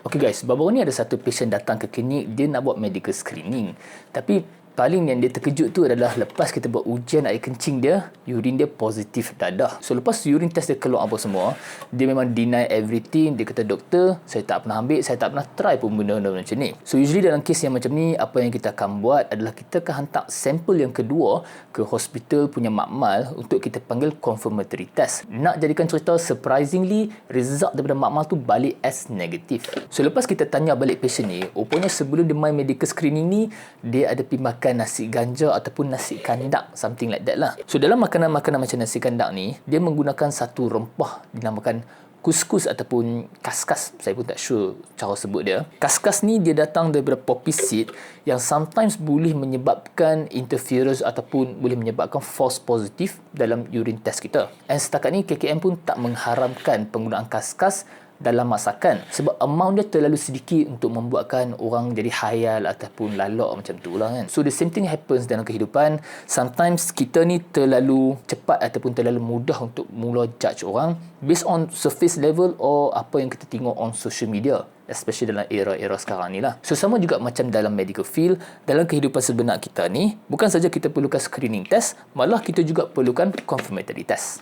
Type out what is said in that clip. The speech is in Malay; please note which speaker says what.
Speaker 1: Okay guys, baru-baru ni ada satu patient datang ke klinik, dia nak buat medical screening. Tapi paling yang dia terkejut tu adalah lepas kita buat ujian air kencing dia, urine dia positif dadah. So lepas urine test dia keluar apa semua, dia memang deny everything. Dia kata, doktor, saya tak pernah ambil, saya tak pernah try pun benda-benda macam ni. So usually dalam kes yang macam ni, apa yang kita akan buat adalah kita akan hantar sampel yang kedua ke hospital punya makmal untuk kita panggil confirmatory test. Nak jadikan cerita, surprisingly, result daripada makmal tu balik as negatif. So lepas kita tanya balik patient ni, rupanya sebelum dia main medical screening ni, dia ada pergi makan nasi ganja ataupun nasi kandak, something like that lah. So dalam makanan-makanan macam nasi kandak ni, dia menggunakan satu rempah dinamakan kuskus ataupun kaskas. Saya pun tak sure cara sebut dia. Kaskas ni dia datang daripada poppy seed yang sometimes boleh menyebabkan interference ataupun boleh menyebabkan false positive dalam urine test kita. And setakat ni KKM pun tak mengharamkan penggunaan kaskas dalam masakan sebab amount dia terlalu sedikit untuk membuatkan orang jadi khayal ataupun lalok macam tu lah kan. So the same thing happens dalam kehidupan. Sometimes kita ni terlalu cepat ataupun terlalu mudah untuk mula judge orang based on surface level or apa yang kita tengok on social media, especially dalam era-era sekarang ni lah. So sama juga macam dalam medical field, dalam kehidupan sebenar kita ni, bukan saja kita perlukan screening test, malah kita juga perlukan confirmatory test.